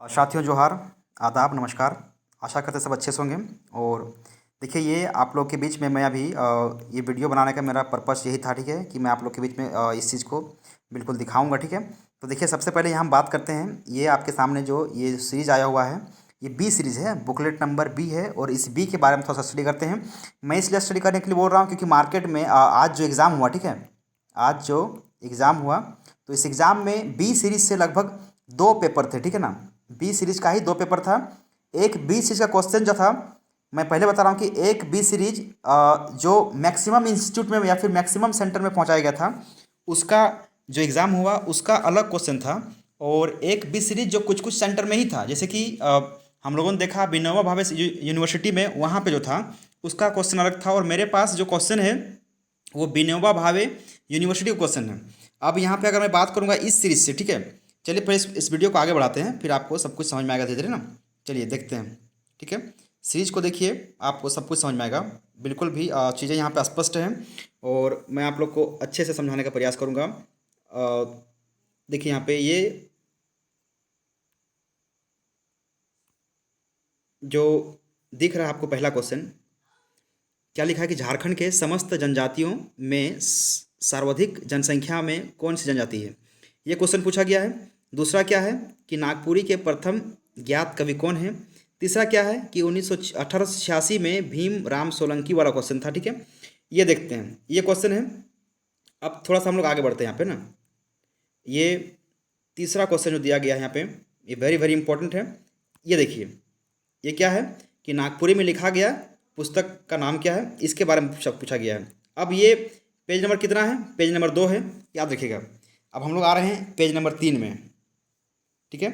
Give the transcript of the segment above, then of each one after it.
साथियों जोहार, आदाब, नमस्कार। आशा करते सब अच्छे से होंगे। और देखिए, ये आप लोग के बीच में मैं अभी ये वीडियो बनाने का मेरा पर्पस यही था, ठीक है, कि मैं आप लोग के बीच में इस चीज़ को बिल्कुल दिखाऊंगा, ठीक है। तो देखिए, सबसे पहले यहाँ हम बात करते हैं। ये आपके सामने जो ये सीरीज़ आया हुआ है, ये बी सीरीज़ है, बुकलेट नंबर बी है। और इस बी के बारे में थोड़ा सा स्टडी करते हैं। मैं इसलिए स्टडी करने के लिए बोल रहा हूँ क्योंकि मार्केट में आज जो एग्ज़ाम हुआ, ठीक है, आज जो एग्ज़ाम हुआ, तो इस एग्ज़ाम में बी सीरीज़ से लगभग दो पेपर थे, ठीक है ना। बी सीरीज का ही दो पेपर था। एक बी सीरीज का क्वेश्चन जो था, मैं पहले बता रहा हूँ कि एक बी सीरीज जो मैक्सिमम इंस्टीट्यूट में या फिर मैक्सिमम सेंटर में पहुँचाया गया था, उसका जो एग्ज़ाम हुआ उसका अलग क्वेश्चन था। और एक बी सीरीज जो कुछ कुछ सेंटर में ही था, जैसे कि हम लोगों ने देखा विनोबा भावे यूनिवर्सिटी में, वहाँ पे जो था उसका क्वेश्चन अलग था। और मेरे पास जो क्वेश्चन है वो विनोबा भावे यूनिवर्सिटी का क्वेश्चन है। अब यहाँ पे अगर मैं बात करूँगा इस सीरीज से, ठीक है। चलिए पहले इस वीडियो को आगे बढ़ाते हैं, फिर आपको सब कुछ समझ में आएगा धीरे धीरे ना। चलिए देखते हैं, ठीक है। सीरीज को देखिए, आपको सब कुछ समझ में आएगा। बिल्कुल भी चीज़ें यहाँ पे स्पष्ट हैं और मैं आप लोग को अच्छे से समझाने का प्रयास करूँगा। देखिए यहाँ पे ये जो दिख रहा है आपको पहला क्वेश्चन, क्या लिखा है कि झारखंड के समस्त जनजातियों में सर्वाधिक जनसंख्या में कौन सी जनजाति है, ये क्वेश्चन पूछा गया है। दूसरा क्या है कि नागपुरी के प्रथम ज्ञात कवि कौन है। तीसरा क्या है कि 1886 में भीम राम सोलंकी वाला क्वेश्चन था, ठीक है। ये देखते हैं, ये क्वेश्चन है। अब थोड़ा सा हम लोग आगे बढ़ते हैं यहाँ पे ना। ये तीसरा क्वेश्चन जो दिया गया है यहाँ पे, ये वेरी वेरी इंपॉर्टेंट है। ये देखिए, ये क्या है कि नागपुरी में लिखा गया पुस्तक का नाम क्या है, इसके बारे में पूछा गया है। अब ये पेज नंबर कितना है, पेज नंबर 2 है, याद रखिएगा। अब हम लोग आ रहे हैं पेज नंबर 3 में, ठीक है।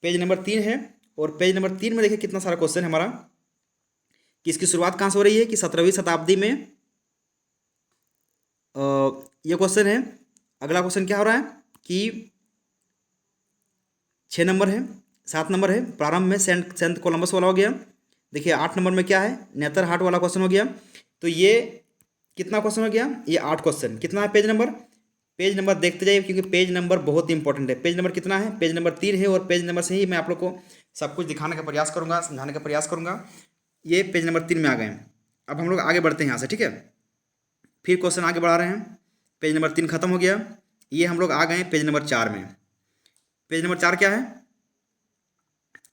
पेज नंबर 3 है और पेज नंबर 3 में देखिए कितना सारा क्वेश्चन है हमारा, कि इसकी शुरुआत कहाँ से हो रही है कि 17वीं शताब्दी में ये क्वेश्चन है। अगला क्वेश्चन क्या हो रहा है कि 6 नंबर है, 7 नंबर है, प्रारंभ में सेंट सेंट कोलंबस वाला हो गया। देखिए 8 नंबर में क्या है, नेतर हाट वाला क्वेश्चन हो गया। तो ये कितना क्वेश्चन हो गया, ये 8 क्वेश्चन। कितना है पेज नंबर, पेज नंबर देखते जाइए क्योंकि पेज नंबर बहुत इंपॉर्टेंट है। पेज नंबर कितना है, पेज नंबर 3 है। और पेज नंबर से ही मैं आप लोग को सब कुछ दिखाने का प्रयास करूंगा, समझाने का प्रयास करूंगा। ये पेज नंबर 3 में आ गए हैं। अब हम लोग आगे बढ़ते हैं यहाँ से, ठीक है। फिर क्वेश्चन आगे बढ़ा रहे हैं। पेज नंबर 3 खत्म हो गया। ये हम लोग आ गए हैं पेज नंबर 4 में। पेज नंबर 4 क्या है,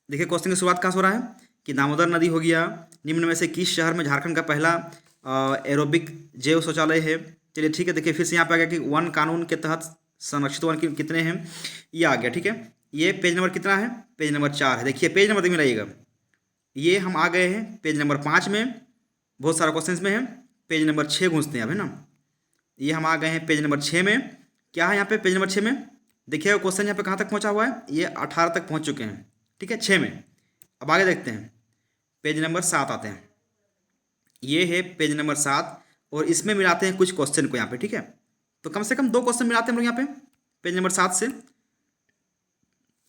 देखिए क्वेश्चन की शुरुआत कहाँ से हो रहा है कि दामोदर नदी हो गया। निम्न में से किस शहर में झारखंड का पहला एरोबिक जैव शौचालय है। चलिए ठीक है, देखिए फिर से यहाँ पे आ गया कि वन कानून के तहत संरक्षित वन कितने हैं, ये आ गया, ठीक है। ये पेज नंबर कितना है, पेज नंबर 4 है। देखिए पेज नंबर मिलाइएगा, ये हम आ गए हैं पेज नंबर 5 में। बहुत सारा क्वेश्चन में है। पेज नंबर 6 घूंसते हैं अब, है ना। ये हम आ गए हैं पेज नंबर 6 में। क्या है यहाँ पे पेज नंबर 6 में, देखिए क्वेश्चन यहाँ पे कहाँ तक पहुँचा हुआ है, ये 18 तक पहुँच चुके हैं, ठीक है, 6 में। अब आगे देखते हैं, पेज नंबर 7 आते हैं। ये है पेज नंबर 7 और इसमें मिलाते हैं कुछ क्वेश्चन को यहाँ पे, ठीक है। तो कम से कम 2 क्वेश्चन मिलाते हैं हम लोग यहाँ पे पेज नंबर 7 से।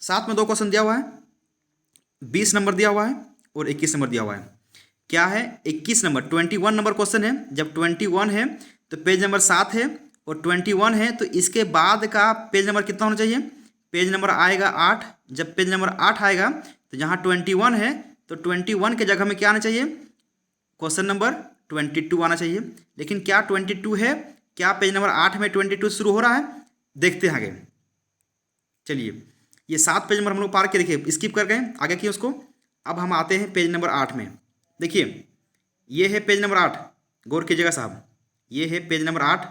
7 में 2 क्वेश्चन दिया हुआ है, 20 नंबर दिया हुआ है और 21 नंबर दिया हुआ है। क्या है 21 नंबर, 21 नंबर क्वेश्चन है। जब 21 है तो पेज नंबर 7 है और 21 है तो इसके बाद का पेज नंबर कितना होना चाहिए, पेज नंबर आएगा 8। जब पेज नंबर 8 आएगा तो जहाँ 21 है तो 21 के जगह में क्या आना चाहिए, क्वेश्चन नंबर 22 आना चाहिए। लेकिन क्या 22 है, क्या पेज नंबर 8 में 22 शुरू हो रहा है, देखते हैं आगे। चलिए ये 7 पेज नंबर हम लोग पार के देखिए स्किप कर गए, आगे किए उसको। अब हम आते हैं पेज नंबर 8 में। देखिए ये है पेज नंबर 8, गौर कीजिएगा साहब, ये है पेज नंबर 8।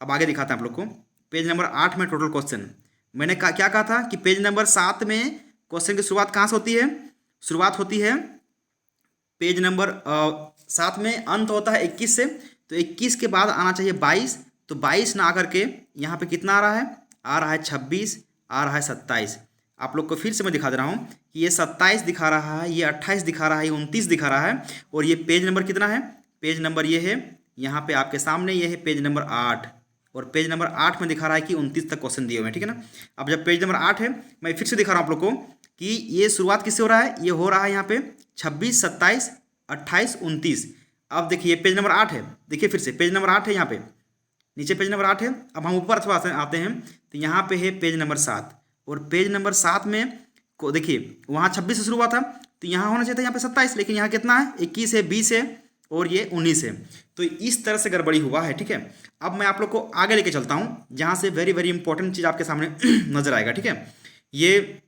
अब आगे दिखाते हैं आप लोग को। पेज नंबर 8 में टोटल क्वेश्चन मैंने क्या कहा था कि पेज नंबर 7 में क्वेश्चन की शुरुआत कहाँ से होती है, शुरुआत होती है पेज नंबर 7 में, अंत होता है 21 से। तो 21 के बाद आना चाहिए 22। तो 22 ना आकर के यहाँ पे कितना आ रहा है, आ रहा है 26, आ रहा है 27। आप लोग को फिर से मैं दिखा दे रहा हूँ कि ये 27 दिखा रहा है, ये 28 दिखा रहा है, ये 29 दिखा रहा है। और ये पेज नंबर कितना है, पेज नंबर ये है यहाँ पे आपके सामने, ये है पेज नंबर 8। और पेज नंबर 8 में दिखा रहा है कि 29 तक क्वेश्चन दिए हुए हैं, ठीक है ना। अब जब पेज नंबर 8 है, मैं फिर से दिखा रहा हूँ आप लोग को कि ये शुरुआत किससे हो रहा है, ये हो रहा है यहाँ पे 26, 27, 28, 29। अब देखिए पेज नंबर 8 है, देखिए फिर से पेज नंबर 8 है यहाँ पे, नीचे पेज नंबर 8 है। अब हम ऊपर थोड़ा सा आते हैं तो यहाँ पे है पेज नंबर 7 और पेज नंबर 7 में को देखिए वहाँ 26 से शुरू हुआ था, तो यहाँ होना चाहिए था यहाँ पे 27, लेकिन यहाँ कितना है 21 है, 20 है और ये 19 है। तो इस तरह से गड़बड़ी हुआ है, ठीक है। अब मैं आप लोग को आगे लेके चलता हूँ, जहाँ से वेरी वेरी इंपॉर्टेंट चीज़ आपके सामने नजर आएगा, ठीक है। ये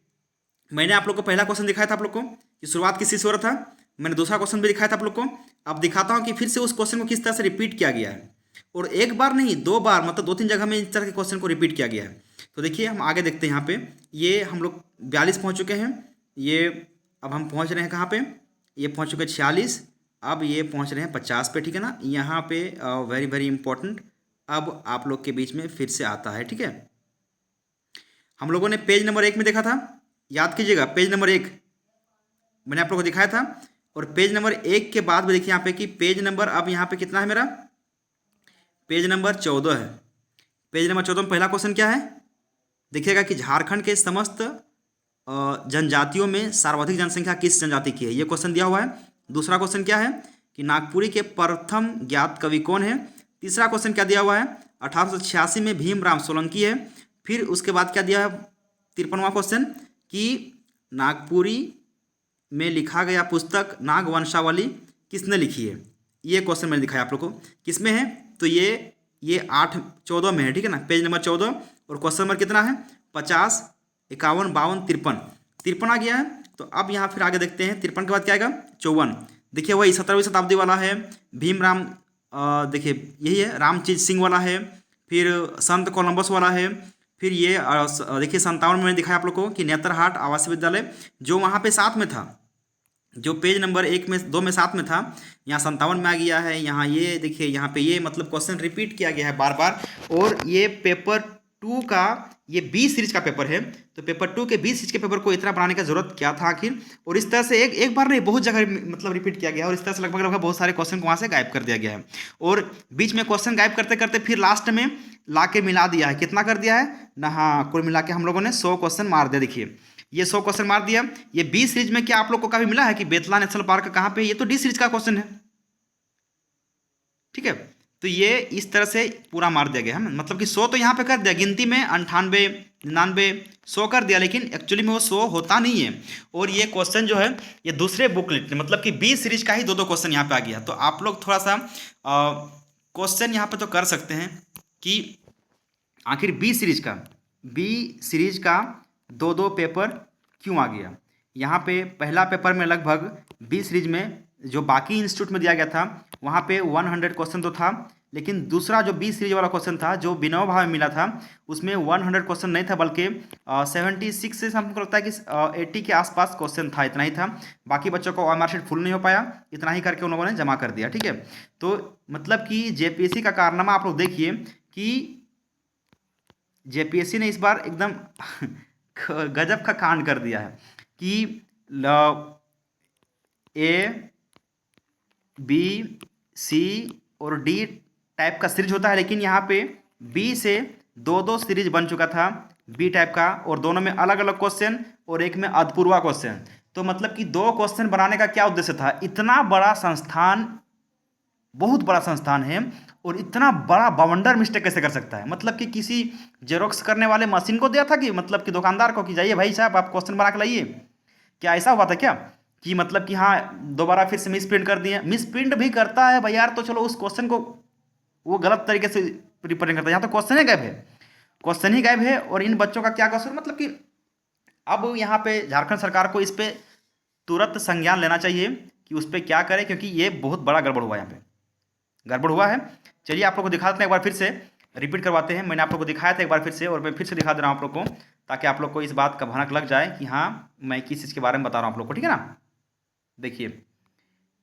मैंने आप लोग को पहला क्वेश्चन दिखाया था आप लोग को कि शुरुआत किस चीज़ से हो रहा था। मैंने दूसरा क्वेश्चन भी दिखाया था आप लोग को। अब दिखाता हूँ कि फिर से उस क्वेश्चन को किस तरह से रिपीट किया गया है, और एक बार नहीं 2 बार, मतलब 2-3 जगह में इस तरह के क्वेश्चन को रिपीट किया गया है। तो देखिए हम आगे देखते हैं। यहाँ पे ये हम लोग 42 पहुँच चुके हैं। ये अब हम पहुँच रहे हैं कहाँ पे, ये पहुँच चुके हैं 46। अब ये पहुँच रहे हैं 50 पे, ठीक है ना। यहाँ पे वेरी वेरी इंपॉर्टेंट अब आप लोग के बीच में फिर से आता है, ठीक है। हम लोगों ने पेज नंबर 1 में देखा था, याद कीजिएगा पेज नंबर 1 मैंने आप लोगों को दिखाया था। और पेज नंबर 1 के बाद में देखिए यहाँ पे कि पेज नंबर अब यहाँ पे कितना है मेरा, पेज नंबर 14 है। पेज नंबर 14 में पहला क्वेश्चन क्या है, देखिएगा कि झारखंड के समस्त जनजातियों में सर्वाधिक जनसंख्या किस जनजाति की है, ये क्वेश्चन दिया हुआ है। दूसरा क्वेश्चन क्या है कि नागपुरी के प्रथम ज्ञात कवि कौन है। तीसरा क्वेश्चन क्या दिया हुआ है, 1886 में भीमराव सोलंकी है। फिर उसके बाद क्या दिया है 53वां क्वेश्चन कि नागपुरी में लिखा गया पुस्तक नागवंशावली किसने लिखी है। ये क्वेश्चन मैंने दिखाया आप लोग को, किस में है, तो ये 8-14 में है, ठीक है ना, पेज नंबर 14। और क्वेश्चन नंबर कितना है 50, 51, 52, 53 आ गया है। तो अब यहाँ फिर आगे देखते हैं 53 के बाद क्या आएगा 54। देखिए वही 17वीं शताब्दी वाला है, भीमराव देखिए यही है, रामचीत सिंह वाला है, फिर संत कोलंबस वाला है। फिर ये देखिए 57 में मैंने दिखाया आप लोग को कि नेतरहाट आवासीय विद्यालय जो वहाँ पे साथ में था, जो पेज नंबर 1 में 2 में 7 में था, यहाँ 57 में आ गया है। यहाँ ये देखिए यहाँ पे ये मतलब क्वेश्चन रिपीट किया गया है बार बार। और ये पेपर 2 का ये 20 सीरीज का पेपर है, तो पेपर 2 के 20 सीरीज के पेपर को इतना बनाने का जरूरत क्या था आखिर। और इस तरह से एक बार नहीं बहुत जगह मतलब रिपीट किया गया है, और इस तरह से लगभग लगभग बहुत सारे क्वेश्चन को वहाँ से गायब कर दिया गया है। और बीच में क्वेश्चन गायब करते करते फिर लास्ट में ला के मिला दिया है, कितना कर दिया है ना, हाँ कुल मिला के हम लोगों ने 100 क्वेश्चन मार दिया। देखिए ये 100 क्वेश्चन मार दिया। ये 20 सीरीज में क्या आप लोग को कभी मिला है कि बेतला नेशनल पार्क कहाँ पे, ये तो डी सीरीज का क्वेश्चन है, ठीक है। तो ये इस तरह से पूरा मार दिया गया है, मतलब कि 100 तो यहाँ पे कर दिया, गिनती में 98, 99, 100 कर दिया, लेकिन एक्चुअली में वो 100 होता नहीं है। और ये क्वेश्चन जो है ये दूसरे बुकलेट मतलब कि 20 सीरीज का ही 2-2 क्वेश्चन यहाँ पे आ गया। तो आप लोग थोड़ा सा क्वेश्चन यहाँ पे तो कर सकते हैं कि आखिर बी सीरीज का 2-2 पेपर क्यों आ गया। यहाँ पे पहला पेपर में लगभग बी सीरीज में जो बाकी इंस्टीट्यूट में दिया गया था वहाँ पे 100 क्वेश्चन तो था, लेकिन दूसरा जो बी सीरीज वाला क्वेश्चन था जो विनोबा भावे में मिला था उसमें 100 क्वेश्चन नहीं था, बल्कि 76 से हमको लगता है कि 80 के आसपास क्वेश्चन था, इतना ही था। बाकी बच्चों को मार्कशीट फुल नहीं हो पाया, इतना ही करके उन लोगों ने जमा कर दिया, ठीक है। तो मतलब कि जेपीएससी का कारनामा आप लोग देखिए कि जेपीएससी ने इस बार एकदम गजब का कांड कर दिया है कि ए बी सी और डी टाइप का सीरीज होता है, लेकिन यहाँ पे बी से 2-2 सीरीज बन चुका था बी टाइप का, और दोनों में अलग अलग क्वेश्चन और एक में अधपूर्वा क्वेश्चन। तो मतलब कि 2 क्वेश्चन बनाने का क्या उद्देश्य था, इतना बड़ा संस्थान, बहुत बड़ा संस्थान है, और इतना बड़ा बवंडर मिस्टेक कैसे कर सकता है। मतलब कि किसी जेरोक्स करने वाले मशीन को दिया था कि मतलब कि दुकानदार को कि जाइए भाई साहब आप क्वेश्चन बना के लाइए, क्या ऐसा हुआ था क्या कि मतलब कि हाँ दोबारा फिर से मिस प्रिंट कर दिए। मिस प्रिंट भी करता है भाई यार, तो चलो उस क्वेश्चन को वो गलत तरीके से रिप्रेजेंट करता है, यहाँ तो क्वेश्चन ही गायब है, क्वेश्चन ही गायब है। और इन बच्चों का क्या कसूर, मतलब कि अब यहाँ पे झारखंड सरकार को इस पे तुरंत संज्ञान लेना चाहिए कि उस पर क्या करें, क्योंकि ये बहुत बड़ा गड़बड़ हुआ है, यहाँ पे गड़बड़ हुआ है। चलिए आप लोग को दिखा देते हैं एक बार फिर से, रिपीट करवाते हैं। मैंने आप लोग को दिखाया था एक बार फिर से, और मैं फिर से दिखा दे रहा हूँ आप लोग को, ताकि आप लोग को इस बात का भनक लग जाए कि हाँ मैं किस चीज़ के बारे में बता रहा हूँ आप लोग को, ठीक है ना। देखिए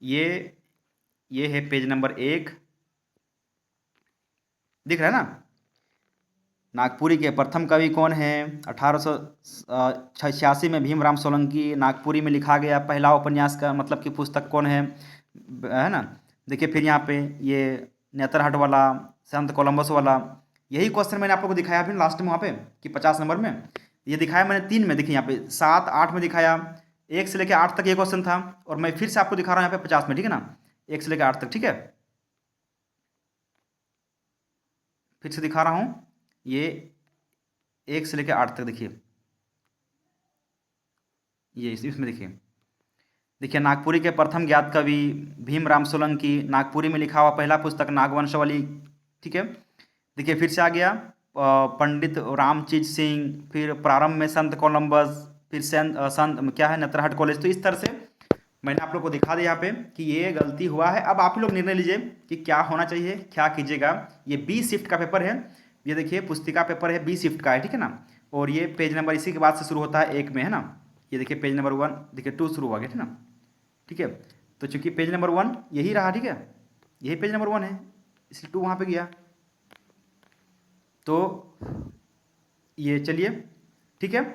ये है पेज नंबर 1, दिख रहा है ना। नागपुरी के प्रथम कवि कौन है, 1886 में भीमराव सोलंकी। नागपुरी में लिखा गया पहला उपन्यास का मतलब कि पुस्तक कौन है ना। देखिए फिर यहाँ पे ये नेतरहाट वाला, संत कोलंबस वाला, यही क्वेश्चन मैंने आप लोग को दिखाया अभी लास्ट में वहाँ पे कि 50 नंबर में ये दिखाया मैंने 3 में। देखिए यहाँ पे 7, 8 में दिखाया, 1 से लेकर 8 तक ये क्वेश्चन था, और मैं फिर से आपको दिखा रहा हूँ यहाँ पे 50 में, ठीक है ना, 1 से लेकर 8 तक, ठीक है। फिर से दिखा रहा हूँ, ये 1 से लेकर 8 तक देखिए, ये इसमें देखिए, देखिए नागपुरी के प्रथम ज्ञात कवि भीमराव सोलंकी, नागपुरी में लिखा हुआ पहला पुस्तक नागवंशावली। ठीक है, देखिए फिर से आ गया पंडित रामचीज सिंह, फिर प्रारंभ में संत कोलंबस, फिर संत क्या है नेतरहाट कॉलेज। तो इस तरह से मैंने आप लोग को दिखा दिया यहाँ पे कि ये गलती हुआ है। अब आप लोग निर्णय लीजिए कि क्या होना चाहिए, क्या कीजिएगा। ये बी शिफ्ट का पेपर है, ये देखिए पुस्तिका पेपर है, बी शिफ्ट का है, ठीक है ना। और ये पेज नंबर इसी के बाद से शुरू होता है 1 में, है ना। ये देखिए पेज नंबर 1, देखिए 2 शुरू हुआ गया, ठीक है ना। ठीक है, तो चूंकि पेज नंबर 1 यही रहा, ठीक है, यही पेज नंबर 1 है, इसलिए 2 वहाँ पे गया। तो ये चलिए, ठीक है,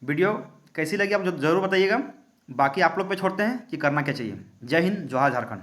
वीडियो कैसी लगी आप ज़रूर बताइएगा। बाकी आप लोग पे छोड़ते हैं कि करना क्या चाहिए। जय हिंद, जोहार झारखंड।